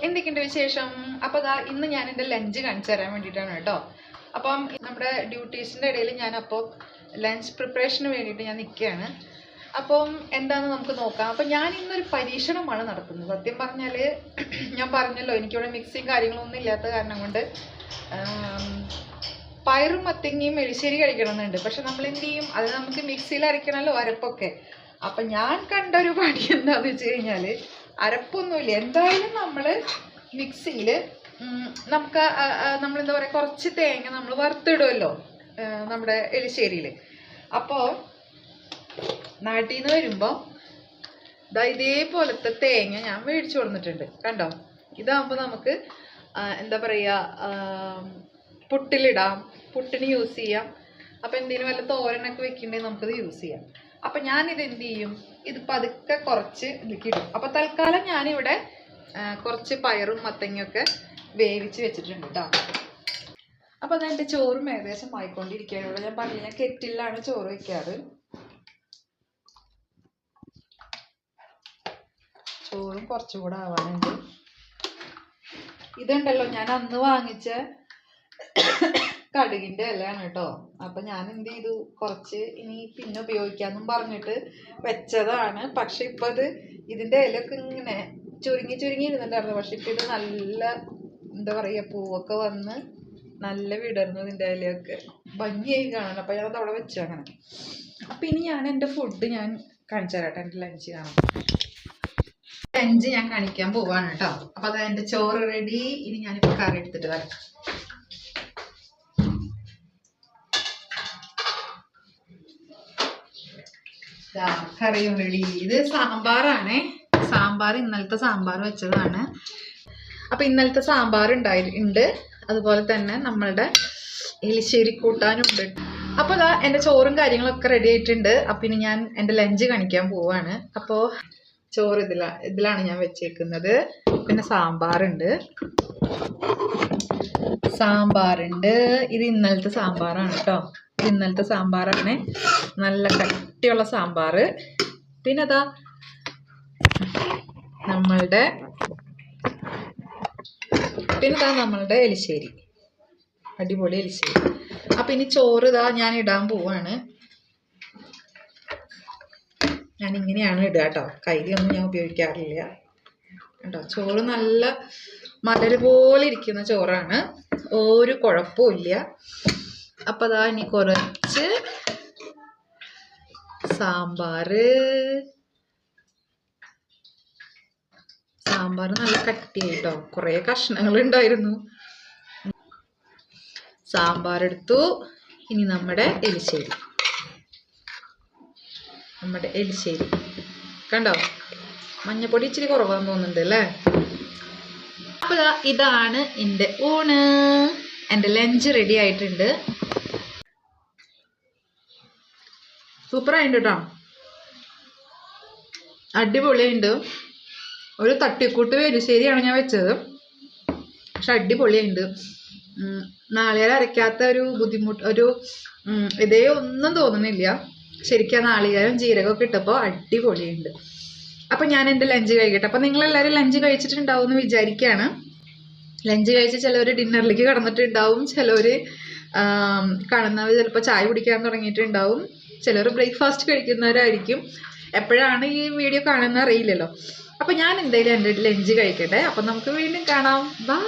എന്തൊക്കെയുണ്ട് വിശേഷം? അപ്പോൾ ദാ ഇന്ന് ഞാൻ എൻ്റെ ലഞ്ച് കാണിച്ചു തരാൻ വേണ്ടിയിട്ടാണ് കേട്ടോ. അപ്പം നമ്മുടെ ഡ്യൂട്ടീസിൻ്റെ ഇടയിൽ ഞാനപ്പോൾ ലഞ്ച് പ്രിപ്പറേഷന് വേണ്ടിയിട്ട് ഞാൻ നിൽക്കുകയാണ്. അപ്പം എന്താണെന്ന് നമുക്ക് നോക്കാം. അപ്പം ഞാൻ ഇന്നൊരു പരീക്ഷണമാണ് നടത്തുന്നത്. സത്യം പറഞ്ഞാൽ ഞാൻ പറഞ്ഞല്ലോ, എനിക്കിവിടെ മിക്സിയും കാര്യങ്ങളൊന്നും ഇല്ലാത്ത കാരണം കൊണ്ട് പയറും മത്തങ്ങയും എളിശ്ശേരി കഴിക്കണമെന്നുണ്ട്. പക്ഷെ നമ്മൾ എന്ത് ചെയ്യും, അത് നമുക്ക് മിക്സിയിൽ അരയ്ക്കണമല്ലോ അരപ്പൊക്കെ. അപ്പം ഞാൻ കണ്ട ഒരു പണി എന്താണെന്ന് വെച്ച് കഴിഞ്ഞാൽ, അരപ്പൊന്നുമില്ല, എന്തായാലും നമ്മൾ മിക്സിയിൽ നമുക്ക് നമ്മളെന്താ പറയുക, കുറച്ച് തേങ്ങ നമ്മൾ വറുത്തിടുമല്ലോ നമ്മുടെ എളിശ്ശേരിയിൽ. അപ്പോൾ നാട്ടിൽ നിന്ന് വരുമ്പോൾ ഇതേപോലത്തെ തേങ്ങ ഞാൻ മേടിച്ചു കൊടുത്തിട്ടുണ്ട്. കണ്ടോ, ഇതാകുമ്പോൾ നമുക്ക് എന്താ പറയുക, പുട്ടിലിടാം, പുട്ടിന് യൂസ് ചെയ്യാം. അപ്പോൾ എന്തെങ്കിലും വല്ല തോരനൊക്കെ വെക്കുന്നുണ്ടെങ്കിൽ നമുക്കത് യൂസ് ചെയ്യാം. അപ്പം ഞാനിത് എന്ത് ചെയ്യും, ഇത് പതുക്കെ കുറച്ച് ഇതിലേക്ക് ഇടും. അപ്പോൾ തൽക്കാലം ഞാനിവിടെ കുറച്ച് പയറും മത്തങ്ങയൊക്കെ വേവിച്ച് വെച്ചിട്ടുണ്ട് കേട്ടോ. അപ്പോൾ അതെൻ്റെ ചോറും ഏകദേശം ആയിക്കൊണ്ടിരിക്കുകയാണ്. ഇവിടെ ഞാൻ പറഞ്ഞ കെറ്റിലാണ് ചോറ് വയ്ക്കാറ്. ചോറും കുറച്ചുകൂടെ ആവാനുണ്ട്. ഇതുണ്ടല്ലോ, ഞാൻ അന്ന് വാങ്ങിച്ച കടുകിൻ്റെ ഇലയാണ് കേട്ടോ. അപ്പം ഞാൻ എന്ത് ചെയ്തു, കുറച്ച് ഇനി പിന്നെ ഉപയോഗിക്കാമെന്നും പറഞ്ഞിട്ട് വെച്ചതാണ്. പക്ഷെ ഇപ്പം അത് ഇതിൻ്റെ ഇലയൊക്കെ ഇങ്ങനെ ചുരുങ്ങി ഇരുന്നിട്ടുണ്ടായിരുന്നു. പക്ഷെ ഇപ്പം ഇത് നല്ല എന്താ പറയുക, പൂവൊക്കെ വന്ന് നല്ല വിടർന്നു ഇതിൻ്റെ ഇലയൊക്കെ ഭംഗിയായി കാണാൻ. അപ്പം ഞാനത് അവിടെ വെച്ചു അങ്ങനെ. അപ്പം ഇനി ഞാൻ എൻ്റെ ഫുഡ് ഞാൻ കാണിച്ചു തരാട്ടെ. എൻ്റെ ലഞ്ച് കാണാം. ലഞ്ച് ഞാൻ കാണിക്കാൻ പോവാണ് കേട്ടോ. അപ്പം അത് എൻ്റെ ചോറ് റെഡി. ഇനി ഞാനിപ്പോൾ കറി എടുത്തിട്ട് വരാം. കറിയും റെഡി. ഇത് സാമ്പാറാണേ. സാമ്പാർ ഇന്നലത്തെ സാമ്പാർ വെച്ചതാണ്. അപ്പം ഇന്നലത്തെ സാമ്പാർ ഉണ്ട്. അതുപോലെ തന്നെ നമ്മളുടെ എലിശ്ശേരി കൂട്ടാനുണ്ട്. അപ്പോൾ ഇതാ എൻ്റെ ചോറും കാര്യങ്ങളൊക്കെ റെഡി ആയിട്ടുണ്ട്. അപ്പം ഇനി ഞാൻ എൻ്റെ ലഞ്ച് കാണിക്കാൻ പോവാണ്. അപ്പോൾ ചോറ് ഇതിലാണ് ഞാൻ വെച്ചേക്കുന്നത്. പിന്നെ സാമ്പാറുണ്ട്. ഇത് ഇന്നലത്തെ സാമ്പാറാണ് കേട്ടോ. ഇന്നലത്തെ സാമ്പാറാണ്, നല്ല കട്ടിയുള്ള സാമ്പാർ. പിന്നെ അതാ നമ്മളുടെ എലിശ്ശേരി, അടിപൊളി എലിശ്ശേരി. അപ്പം ഇനി ചോറ് ഇതാ ഞാൻ ഇടാൻ പോവാണ്. ഞാൻ ഇങ്ങനെയാണ് ഇടുക കേട്ടോ, കൈയൊന്നും ഞാൻ ഉപയോഗിക്കാറില്ല കേട്ടോ. ചോറ് നല്ല മലര് പോലെ ഇരിക്കുന്ന ചോറാണ്, ഒരു കുഴപ്പമില്ല. അപ്പം അതാ ഇനി കുറച്ച് സാമ്പാർ നല്ല കട്ടിയായിട്ടോ, കുറേ കഷ്ണങ്ങൾ ഉണ്ടായിരുന്നു. സാമ്പാർ എടുത്തു. ഇനി നമ്മുടെ എലിശ്ശേരി കണ്ടോ, മഞ്ഞപ്പൊടി ഇച്ചിരി കുറവാന്ന് തോന്നുന്നുണ്ട് അല്ലേ. അപ്പോൾ ഇതാണ് എൻ്റെ ഊണ്. എൻ്റെ ലഞ്ച് റെഡി ആയിട്ടുണ്ട്. സൂപ്പറായിട്ടുണ്ട് കേട്ടോ, അടിപൊളിയുണ്ട്. ഒരു തട്ടിക്കൂട്ട് എലിശ്ശേരിയാണ് ഞാൻ വെച്ചത്, പക്ഷെ അടിപൊളിയുണ്ട്. നാളികേരം അരയ്ക്കാത്ത ഒരു ബുദ്ധിമുട്ട്, ഇതേ ഒന്നും തോന്നുന്നില്ല. ശരിക്കും നാളികേരം ജീരകമൊക്കെ ഇട്ടപ്പോൾ അടിപൊളിയുണ്ട്. അപ്പം ഞാൻ എൻ്റെ ലഞ്ച് കഴിക്കട്ടെ. അപ്പം നിങ്ങളെല്ലാവരും ലഞ്ച് കഴിച്ചിട്ടുണ്ടാവും എന്ന് വിചാരിക്കുകയാണ്. ലഞ്ച് കഴിച്ച് ചിലവർ ഡിന്നറിലേക്ക് കടന്നിട്ടുണ്ടാവും, ചിലവർ കാണുന്നവർ ചിലപ്പോൾ ചായ കുടിക്കാൻ തുടങ്ങിയിട്ടുണ്ടാവും, ചിലർ ബ്രേക്ക്ഫാസ്റ്റ് കഴിക്കുന്നവരായിരിക്കും. എപ്പോഴാണ് ഈ വീഡിയോ കാണുന്നത് അറിയില്ലല്ലോ. അപ്പം ഞാൻ എന്തായാലും എൻ്റെ ലഞ്ച് കഴിക്കട്ടെ. അപ്പം നമുക്ക് വീണ്ടും കാണാം. ബൈ.